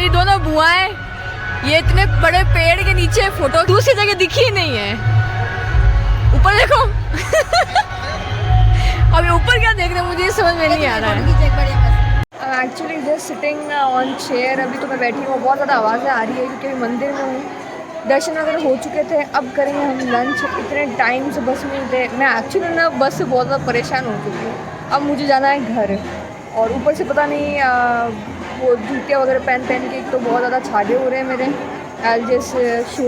मेरी दोनों बुआएं ये इतने बड़े पेड़ के नीचे फोटो दूसरी जगह दिखी ही नहीं है। ऊपर देखो अभी ऊपर क्या देख रहे हैं मुझे समझ में नहीं आ रहा है। Actually just sitting on chair. अभी तो मैं बैठी हूँ, बहुत ज़्यादा आवाज़ें आ रही है क्योंकि अभी मंदिर में हूँ। दर्शन वगैरह हो चुके थे, अब करेंगे हम लंच। इतने टाइम से बस में थे, मैं एक्चुअली ना बस से बहुत ज़्यादा परेशान हो चुकी हूँ। अब मुझे जाना है घर, और ऊपर से पता नहीं वो जूते वगैरह पहन के एक तो बहुत ज़्यादा छाले हो रहे हैं मेरे। I just show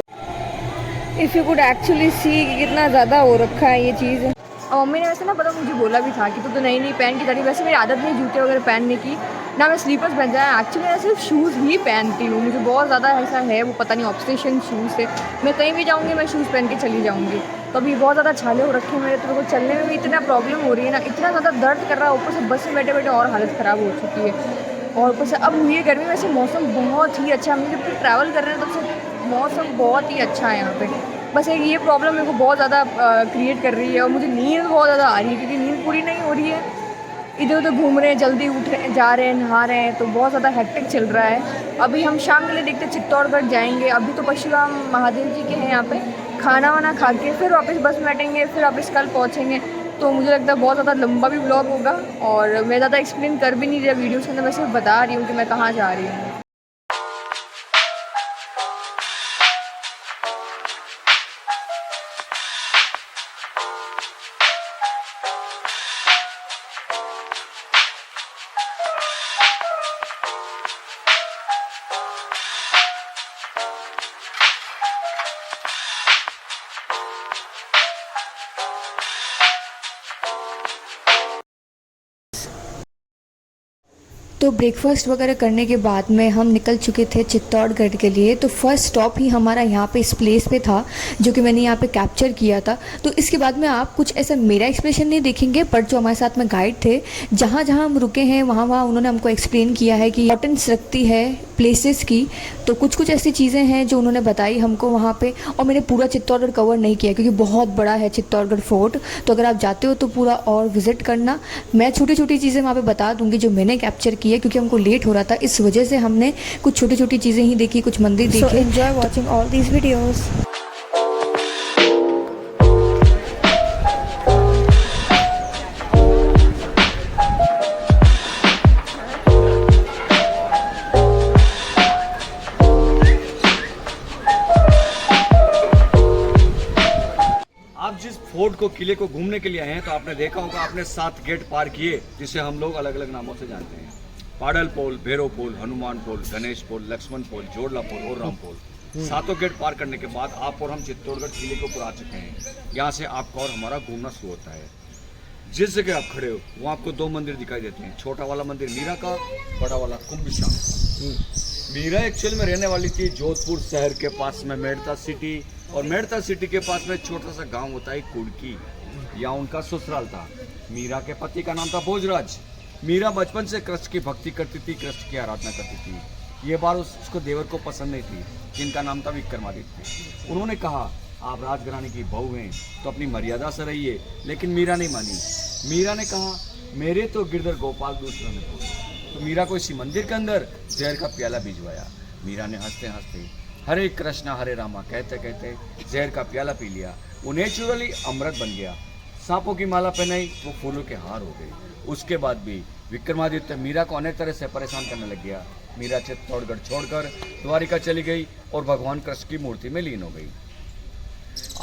if you could actually see कि कितना ज़्यादा हो रखा है ये चीज़। और मम्मी ने वैसे ना पता मुझे बोला भी था कि तू तो नई पहन के जा रही। वैसे मेरी आदत नहीं जूते वगैरह पहनने की, ना मैं स्लीपर्स पहन जाए। एक्चुअली मैं सिर्फ शूज़ ही पहनती हूँ, मुझे बहुत ज़्यादा ऐसा है वो पता नहीं ऑब्सेशन शूज़ से। मैं कहीं भी जाऊँगी मैं शूज़ पहन के चली जाऊँगी। तो अभी बहुत ज़्यादा छाले हो रखे हैं मेरे, तो चलने में भी इतना प्रॉब्लम हो रही है ना, इतना ज़्यादा दर्द कर रहा है। ऊपर से बस में बैठे बैठे और हालत ख़राब हो चुकी है। और ऊपर से अब हुई है गर्मी। वैसे मौसम बहुत ही अच्छा है, हम जब ट्रैवल कर रहे हैं तब से मौसम बहुत ही अच्छा है यहाँ पे। बस एक ये प्रॉब्लम मेरे को बहुत ज़्यादा क्रिएट कर रही है, और मुझे नींद बहुत ज़्यादा आ रही है क्योंकि नींद पूरी नहीं हो रही है। इधर उधर घूम रहे हैं, जल्दी उठ रहे जा रहे हैं, नहा रहे हैं, तो बहुत ज़्यादा हेक्टिक चल रहा है। अभी हम शाम के लिए देखते चित्तौड़गढ़ जाएंगे। अभी तो परशुराम महादेव जी के हैं यहाँ पे, खाना वाना खा के फिर वापस बस में बैठेंगे, फिर वापस कल पहुँचेंगे। तो मुझे लगता है बहुत ज़्यादा लंबा भी व्लॉग होगा, और मैं ज़्यादा एक्सप्लेन कर भी नहीं रहा वीडियो के अंदर, मैं सिर्फ बता रही हूँ कि मैं कहाँ जा रही हूँ। तो ब्रेकफास्ट वगैरह करने के बाद में हम निकल चुके थे चित्तौड़गढ़ के लिए। तो फर्स्ट स्टॉप ही हमारा यहाँ पे इस प्लेस पे था जो कि मैंने यहाँ पे कैप्चर किया था। तो इसके बाद में आप कुछ ऐसा मेरा एक्सप्रेशन नहीं देखेंगे, बट जो हमारे साथ में गाइड थे जहाँ जहाँ हम रुके हैं वहाँ वहाँ उन्होंने हमको एक्सप्लेन किया है कि इंपॉर्टेंस रखती है प्लेसेस की। तो कुछ ऐसी चीज़ें हैं जो उन्होंने बताई हमको वहाँ पर। और मैंने पूरा चित्तौड़गढ़ कवर नहीं किया क्योंकि बहुत बड़ा है चित्तौड़गढ़ फोर्ट। तो अगर आप जाते हो तो पूरा और विज़िट करना। मैं छोटी छोटी चीज़ें वहाँ पर बता दूँगी जो मैंने कैप्चर की है, क्योंकि हमको लेट हो रहा था, इस वजह से हमने कुछ छोटी छोटी चीज़ें ही देखी, कुछ मंदिर देखे। So enjoy watching all these videos. आप जिस फोर्ट को किले को घूमने के लिए आए हैं तो आपने देखा होगा आपने 7 गेट पार किए, जिसे हम लोग अलग अलग नामों से जानते हैं। पाडल पोल, भैरव पोल, हनुमान पोल, गणेश पोल, लक्ष्मण पोल, जोड़ला पोल और राम पोल। 7 गेट पार करने के बाद आप और हम चित्तौड़गढ़ किले के ऊपर आ चुके हैं। यहाँ से आपका और हमारा घूमना शुरू होता है। जिस जगह आप खड़े हो वहाँ आपको 2 मंदिर दिखाई देते हैं। छोटा वाला मंदिर मीरा का, बड़ा वाला कुंभिश्याम। मीरा एक्चुअल में रहने वाली थी जोधपुर शहर के पास में मेड़ता सिटी, और मेड़ता सिटी के पास में एक छोटा सा गांव होता है कुड़की, यहाँ उनका ससुराल था। मीरा के पति का नाम था भोजराज। मीरा बचपन से कृष्ण की भक्ति करती थी, कृष्ण की आराधना करती थी। ये बार उसको देवर को पसंद नहीं थी, जिनका नाम था विक्रमादित्य। उन्होंने कहा आप राजघराने की बहू हैं तो अपनी मर्यादा से रहिए, लेकिन मीरा नहीं मानी। मीरा ने कहा मेरे तो गिरधर गोपाल दूसरा ने पूछा। तो मीरा को इसी मंदिर के अंदर जहर का प्याला भिजवाया। मीरा ने हंसते हंसते हरे कृष्णा हरे रामा कहते कहते जहर का प्याला पी लिया। वो नेचुरली अमृत बन गया। सांपों की माला पहनाई, वो फूलों के हार हो गए। उसके बाद भी विक्रमादित्य मीरा को अनेक तरह से परेशान करने लग गया। मीरा चित्तौड़गढ़ छोड़कर द्वारिका चली गई और भगवान कृष्ण की मूर्ति में लीन हो गई।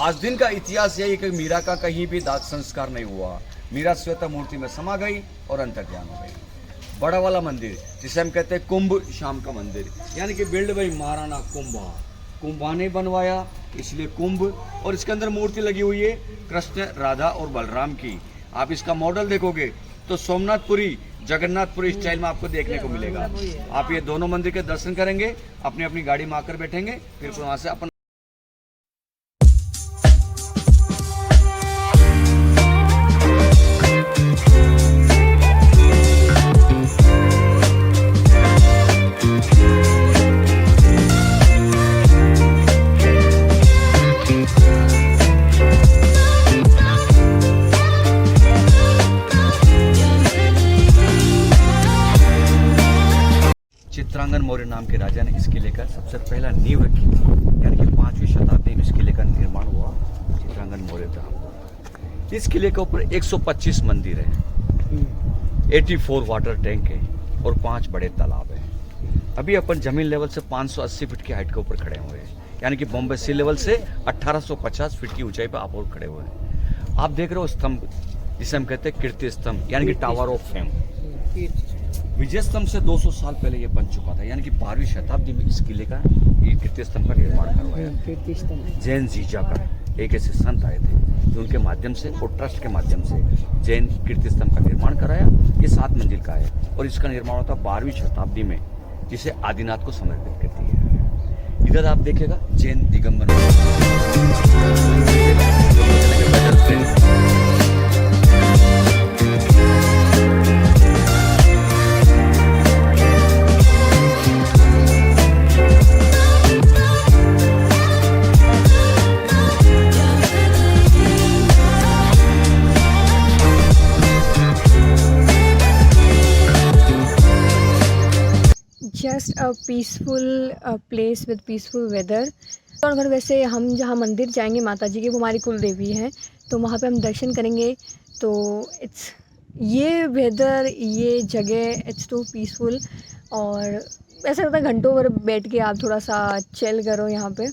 आज दिन का इतिहास यही कि मीरा का कहीं भी दाह संस्कार नहीं हुआ। मीरा श्वेता मूर्ति में समा गई और अंतर्ध्यान हो गई। बड़ा वाला मंदिर जिसे हम कहते हैं कुंभ श्याम का मंदिर, यानी कि बिल्ड बाई महाराणा कुंभा ने बनवाया, इसलिए कुंभ। और इसके अंदर मूर्ति लगी हुई है कृष्ण, राधा और बलराम की। आप इसका मॉडल देखोगे तो सोमनाथपुरी, जगन्नाथपुरी स्टाइल में आपको देखने को मिलेगा। आप ये दोनों मंदिर के दर्शन करेंगे, अपनी अपनी गाड़ी में आकर बैठेंगे, फिर वहाँ से अपन चित्रांगन मौर्य नाम के राजा ने इस किले का सबसे पहला नींव रखी, यानी कि 5वीं शताब्दी में इस किले का निर्माण हुआ चित्रांगन मौर्य था। इस किले के ऊपर 125 मंदिर है, 84 वाटर टैंक है और 5 बड़े तालाब हैं। अभी अपन जमीन लेवल से 580 फीट की हाइट के ऊपर खड़े हुए हैं, यानी कि बॉम्बे सी लेवल से 1850 फीट की ऊंचाई पर आप और खड़े हुए हैं। आप देख रहे हो स्तंभ, जिसे हम कहते हैं कीर्ति स्तंभ, यानी कि टावर ऑफ फेम। विजय स्तंभ से 200 साल पहले ये बन चुका था, यानी कि 12वीं शताब्दी में इस किले का ये कीर्ति स्तंभ का निर्माण करवाया। जैन जीजाकर एक ऐसे संत आए थे जो उनके माध्यम से और ट्रस्ट के माध्यम से जैन कीर्ति स्तंभ का निर्माण कराया। ये 7 मंजिल का है और इसका निर्माण होता 12वीं शताब्दी में, जिसे आदिनाथ को समर्पित करती है। इधर आप देखेगा Jain Digambar just a peaceful place with peaceful weather. और अगर वैसे हम जहाँ मंदिर जाएंगे माता जी के, वो हमारी कुल देवी हैं, तो वहाँ पे हम दर्शन करेंगे। तो इट्स ये वेदर, ये जगह, इट्स टू पीसफुल। और ऐसा लगता है घंटों भर बैठ के आप थोड़ा सा चिल करो। यहाँ पे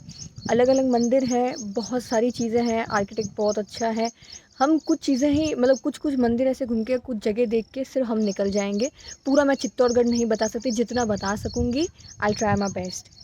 अलग अलग मंदिर हैं, बहुत सारी चीज़ें हैं, आर्किटेक्ट बहुत अच्छा है। हम कुछ चीज़ें ही मतलब कुछ मंदिर ऐसे घूम के, कुछ जगह देख के सिर्फ हम निकल जाएंगे। पूरा मैं चित्तौड़गढ़ नहीं बता सकती, जितना बता सकूँगी आई ट्राई माई बेस्ट।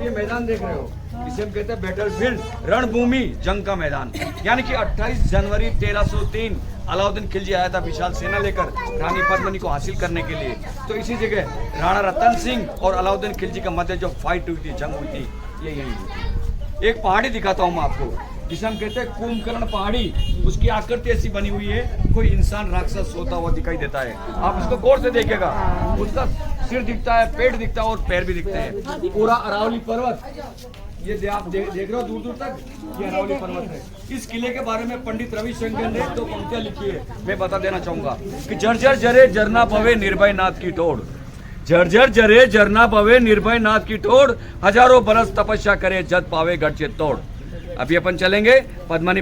मैदान देख रहे हो, इसे हम कहते हैं बैटलफील्ड, रणभूमि, जंग का मैदान। यानी कि 28 जनवरी 1303 अलाउद्दीन खिलजी आया था विशाल सेना लेकर रानी पद्मिनी को हासिल करने के लिए। तो इसी जगह राणा रतन सिंह और अलाउद्दीन खिलजी के मध्य जो फाइट हुई थी, जंग हुई थी, ये यही हुई थी। एक पहाड़ी दिखाता हूँ मैं आपको, जिसे हम कहते हैं कुंभकर्ण पहाड़ी। उसकी आकृति ऐसी बनी हुई है, कोई इंसान राक्षस सोता हुआ दिखाई देता है। आप इसको गौर से देखिएगा, उसका सिर दिखता है, पेट दिखता है और पैर भी दिखते हैं। पूरा अरावली पर्वत, ये आप देख रहे हो दूर दूर तक, ये अरावली पर्वत है। इस किले के बारे में पंडित रविशंकर ने 2 पंक्तियां लिखी है, मैं बता देना चाहूंगा कि जर्जर जरे जरना पवे निर्भय नाथ की टोड़, जर्जर जरे जरना पवे निर्भय नाथ की टोड़, हजारों बरस तपस्या करे जद पावे गढ़ चित्तौड़। अभी अपन चलेंगे पद्मनी।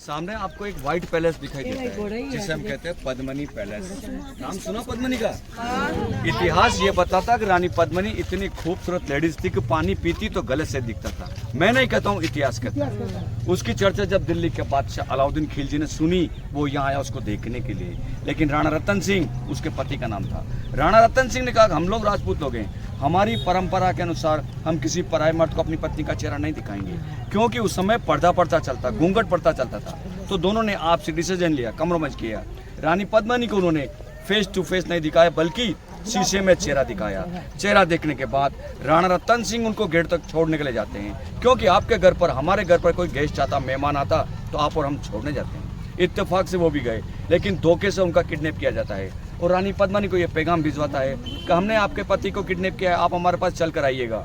सामने आपको एक व्हाइट पैलेस दिखाई देता है, जिसे हम कहते हैं पद्मनी पैलेस। नाम सुना पद्मनी का? इतिहास ये बताता कि रानी पद्मनी इतनी खूबसूरत लेडीज थी कि पानी पीती तो गले से दिखता था। मैं नहीं कहता हूँ, इतिहास कहता है। उसकी चर्चा जब दिल्ली के बादशाह अलाउद्दीन खिलजी ने सुनी, वो यहाँ आया उसको देखने के लिए। लेकिन राणा रतन सिंह उसके पति का नाम था। राणा रतन सिंह ने कहा हम लोग राजपूत लोग हैं, हमारी परंपरा के अनुसार हम किसी पराये मर्द को अपनी पत्नी का चेहरा नहीं दिखाएंगे, क्योंकि उस समय पर्दा पड़ता चलता, घूंघट पड़ता चलता था। तो दोनों ने आपसे डिसीजन लिया, कम्प्रोमाइज किया। रानी पद्मनी को उन्होंने फेस टू फेस नहीं दिखाया, बल्कि शीशे में चेहरा दिखाया। चेहरा देखने के बाद राणा रतन सिंह उनको गेट तक छोड़ने के लिए जाते हैं, क्योंकि आपके घर पर, हमारे घर पर कोई गेस्ट आता, मेहमान आता, तो आप और हम छोड़ने जाते हैं। इत्तेफाक से वो भी गए, लेकिन धोखे से उनका किडनैप किया जाता है। और रानी पद्मनी को यह पैगाम भिजवाता है कि हमने आपके पति को किडनैप किया है, आप हमारे पास चल कर आइएगा।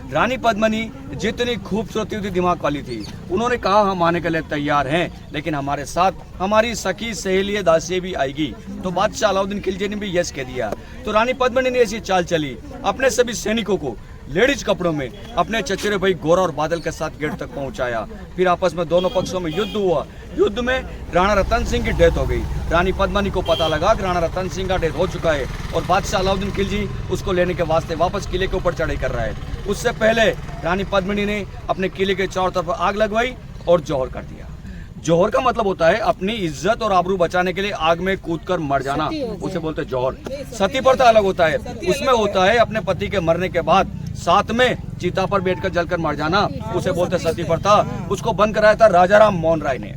रानी पद्मनी जितनी खूबसूरती थी, दिमाग वाली थी, उन्होंने कहा हम आने के लिए तैयार हैं, लेकिन हमारे साथ हमारी सखी सहेली दासी भी आएगी। तो बादशाह अलाउद्दीन खिलजी ने भी यस कह दिया। तो रानी पद्मनी ने ऐसी चाल चली, अपने सभी सैनिकों को लेडीज कपड़ों में अपने चचेरे भाई गोरा और बादल के साथ गेट तक पहुंचाया। फिर आपस में दोनों पक्षों में युद्ध हुआ। युद्ध में राणा रतन सिंह की डेथ हो गई। रानी पद्मनी को पता लगा कि राणा रतन सिंह का डेथ हो चुका है और बादशाह अलाउद्दीन खिलजी उसको लेने के वास्ते वापस किले के ऊपर चढ़ाई कर रहा है। उससे पहले रानी पद्मनी ने अपने किले के चारों तरफ आग लगवाई और जौहर कर दिया। जौहर का मतलब होता है अपनी इज्जत और आबरू बचाने के लिए आग में कूदकर मर जाना, उसे बोलते हैं जौहर। सती प्रथा अलग होता है, उसमें होता है अपने पति के मरने के बाद साथ में चिता पर बैठकर जलकर मर जाना, उसे बोलते सती प्रथा। उसको बंद कराया था राजा राम मोहन राय ने।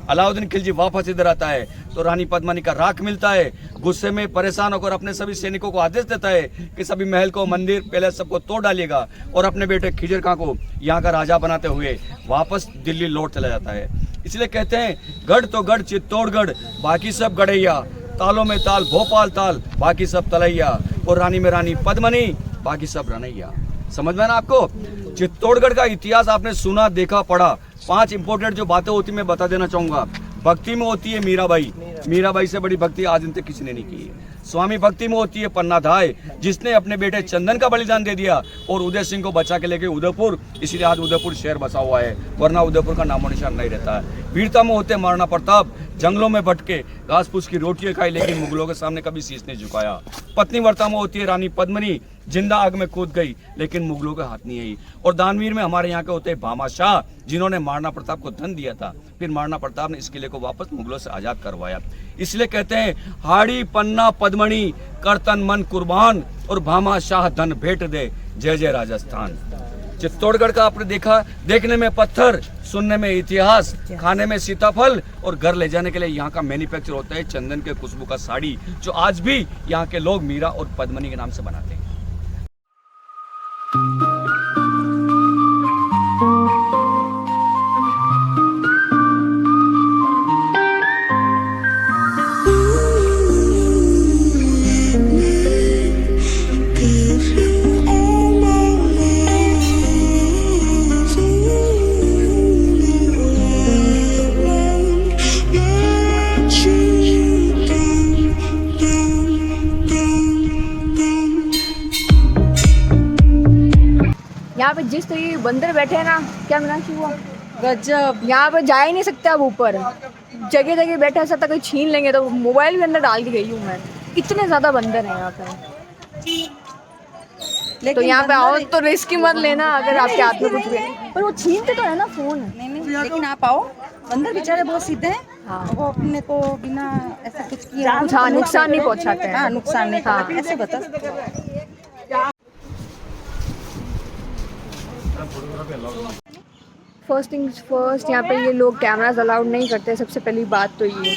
अलाउद्दीन खिलजी वापस इधर आता है तो रानी पद्मिनी का राख मिलता है। गुस्से में परेशान होकर अपने सभी सैनिकों को आदेश देता है कि सभी महल को, मंदिर, पैलेस सबको तोड़ डालिएगा, और अपने बेटे खिजर खां को यहाँ का राजा बनाते हुए वापस दिल्ली लौट चला जाता है। इसलिए कहते हैं गढ़ तो गढ़ चित्तौड़गढ़, बाकी सब गढ़ैया, तालों में ताल भोपाल ताल, बाकी सब तलैया, और रानी में रानी पद्मिनी, बाकी सब रनैया। समझ में ना आपको? चित्तौड़गढ़ का इतिहास आपने सुना, देखा, पढ़ा। 5 इंपॉर्टेंट जो बातें होती मैं बता देना चाहूंगा। भक्ति में होती है मीराबाई, मीराबाई से बड़ी भक्ति आज तक किसी ने नहीं की है। स्वामी भक्ति में होती है पन्नाधाय, जिसने अपने बेटे चंदन का बलिदान दे दिया और उदय सिंह को बचा के लेके उदयपुर, इसीलिए आज उदयपुर शहर बसा हुआ है, वरना उदयपुर का नामो निशान नहीं रहता है। वीरता में होते महाराणा प्रताप, जंगलों में भटके, घास फूस की रोटियां खाई, लेकिन मुगलों के सामने कभी शीश नहीं झुकाया। पत्नीव्रता में होती है रानी पद्मिनी, जिंदा आग में कूद गई लेकिन मुगलों के हाथ नहीं आई। और दानवीर में हमारे यहाँ के होते हैं भामा शाह, जिन्होंने महाराणा प्रताप को धन दिया था, फिर महाराणा प्रताप ने इस किले को वापस मुगलों से आजाद करवाया। इसलिए कहते हैं हाड़ी पन्ना पद्मणी, करतन मन कुर्बान, और भामा शाह धन भेंट दे, जय जय राजस्थान। चित्तौड़गढ़ का आपने देखा, देखने में पत्थर, सुनने में इतिहास, खाने में सीताफल, और घर ले जाने के लिए यहाँ का मैन्युफैक्चर होता है चंदन के खुशबू का साड़ी, जो आज भी यहाँ के लोग मीरा और पद्मिनी के नाम से बनाते हैं। यहाँ पे जिस तरीके के बंदर बैठे हैं ना, क्या मीनाक्षी हुआ गजब। यहाँ पे जा ही नहीं सकते अब ऊपर, जगह जगह बैठा ऐसा तक छीन लेंगे तो मोबाइल भी अंदर डाल के गई हूँ मैं। इतने ज्यादा बंदर हैं यहाँ पे, तो यहाँ पे आओ तो रिस्क ही मत लेना अगर आपके हाथ में कुछ भी है। पर वो छीनते तो है ना फोन। नहीं, लेकिन आप आओ, बंदर बेचारे बहुत सीधे हैं। हाँ। वो अपने को बिना ऐसा कुछ किया हाँ, नुकसान नहीं पहुँचाते हैं। हाँ, नुकसान नहीं। हाँ। ऐसे बता। फर्स्ट थिंग्स फर्स्ट, यहाँ पे ये लोग कैमराज अलाउड नहीं करते, सबसे पहली बात तो ये।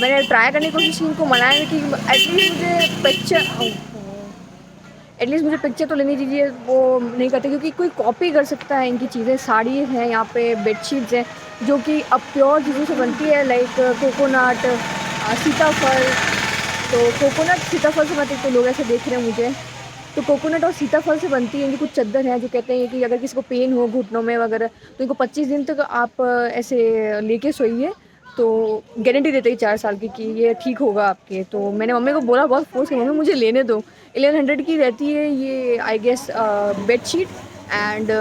मैंने ट्राई करने की कोशिश की, इनको मनाया कि एटलीस्ट मुझे पिक्चर तो लेनी दीजिए, वो नहीं करते क्योंकि कोई कॉपी कर सकता है इनकी चीज़ें। साड़ी है, यहाँ पे बेडशीट्स हैं जो कि अब प्योर चीज़ों से बनती है, लाइक कोकोनट, सीताफल। तो कोकोनट सीताफल से मतलब तो लोग ऐसे देख रहे हैं मुझे, तो कोकोनट और सीताफल से बनती है। इनकी कुछ चद्दर है जो कहते हैं कि अगर किसी को पेन हो घुटनों में वगैरह, तो इनको 25 दिन तक आप ऐसे लेके सोइए, तो गारंटी देते हैं 4 साल की कि ये ठीक होगा आपके। तो मैंने मम्मी को बोला, बहुत फोर्स किया, मम्मी मुझे लेने दो। 1100 की रहती है ये आई गेस बेडशीट, एंड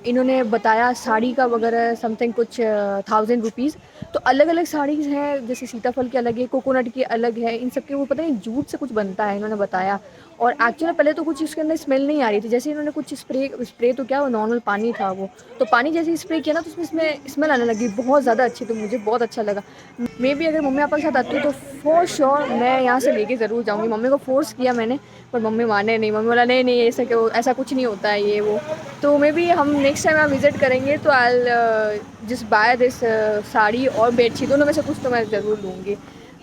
इन्होंने बताया साड़ी का वगैरह समथिंग कुछ 1000 रुपीज़। तो अलग अलग साड़ीज़ हैं, जैसे सीताफल की अलग है, कोकोनट की अलग है, इन सब के वो पता नहीं जूट से कुछ बनता है इन्होंने बताया। और एक्चुअली पहले तो कुछ इसके अंदर स्मेल नहीं आ रही थी, जैसे इन्होंने कुछ स्प्रे तो क्या, वो नॉर्मल पानी था वो, तो पानी जैसे स्प्रे किया ना तो उसमें स्मेल आने लगी बहुत ज़्यादा अच्छी। तो मुझे बहुत अच्छा लगा। मे भी अगर मम्मी पापा के साथ आती हूँ तो फॉर श्योर मैं यहाँ से लेके ज़रूर जाऊँगी। मम्मी को फोर्स किया मैंने, पर मम्मी माने नहीं। मम्मी बोला नहीं ऐसा क्यों, ऐसा कुछ नहीं होता है ये वो। तो मे भी हम नेक्स्ट टाइम आप विज़िट करेंगे तो I just by this sari और बेडशीट, दोनों में से कुछ तो मैं ज़रूर लूँगी।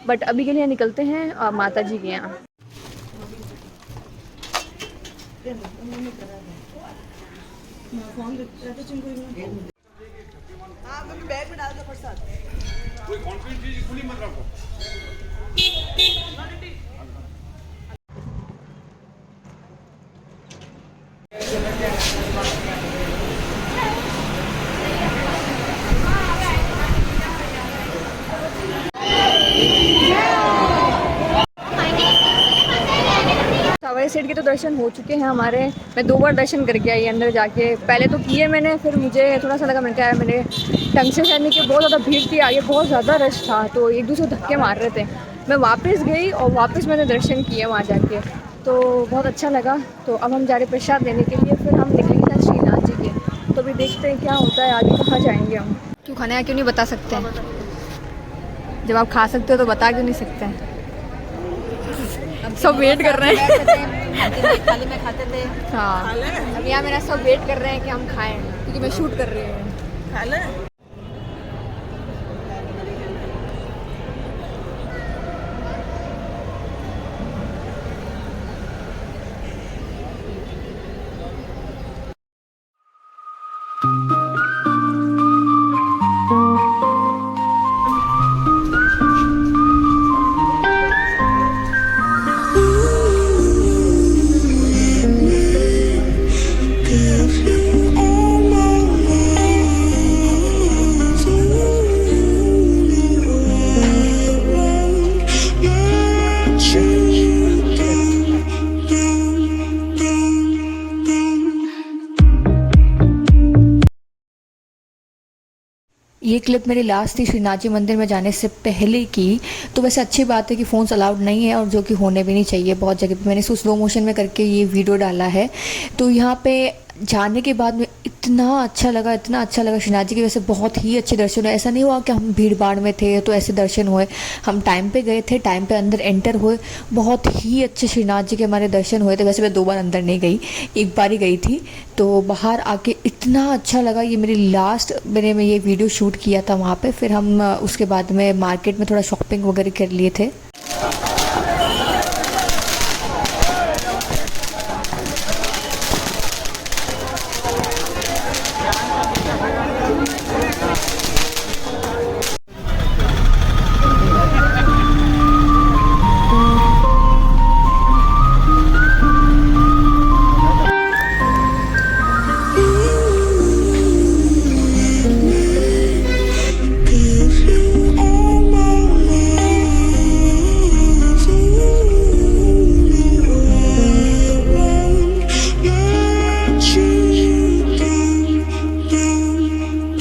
बट अभी के लिए निकलते हैं माता जी के यहाँ। बैग में डाल दो प्रसाद। कोई कॉन्फिडेंस चीज खुली मत रखो। सवाई सेठ के तो दर्शन हो चुके हैं हमारे। मैं 2 बार दर्शन करके आई अंदर जाके। पहले तो किए मैंने, फिर मुझे थोड़ा सा लगा, मैंने कहा मैंने ढंग से करने की, बहुत ज़्यादा भीड़ थी आगे, बहुत ज़्यादा रश था, तो एक दूसरे को धक्के मार रहे थे। मैं वापस गई और वापस मैंने दर्शन किए वहाँ जाके, तो बहुत अच्छा लगा। तो अब हम जा रहे प्रसाद लेने के लिए, फिर हम निकलेंगे श्रीनाथ जी के। तो अभी देखते हैं क्या होता है आगे, कहाँ जाएंगे हम। क्यों खाना है, क्यों नहीं बता सकते हैं? जब आप खा सकते हो तो बता क्यों नहीं सकते हैं? सब वेट कर रहे हैं। थाली में खाते थे। हाँ, अब यहाँ मेरा सब वेट कर रहे हैं कि हम खाएं, क्योंकि मैं शूट कर रही हूँ। ये क्लिप मेरी लास्ट थी श्रीनाथ जी मंदिर में जाने से पहले की। तो वैसे अच्छी बात है कि फ़ोन्स अलाउड नहीं है और जो कि होने भी नहीं चाहिए। बहुत जगह पे मैंने इसको स्लो मोशन में करके ये वीडियो डाला है। तो यहाँ पे जाने के बाद में इतना अच्छा लगा श्रीनाथ जी के। वैसे बहुत ही अच्छे दर्शन हुए। ऐसा नहीं हुआ कि हम भीड़ भाड़ में थे तो ऐसे दर्शन हुए। हम टाइम पे गए थे, टाइम पे अंदर एंटर हुए। बहुत ही अच्छे श्रीनाथ जी के हमारे दर्शन हुए थे। वैसे मैं 2 बार अंदर नहीं गई, एक बार ही गई थी। तो बाहर आके इतना अच्छा लगा। ये मेरी लास्ट मैंने ये वीडियो शूट किया था वहाँ पे। फिर हम उसके बाद में मार्केट में थोड़ा शॉपिंग वगैरह कर लिए थे।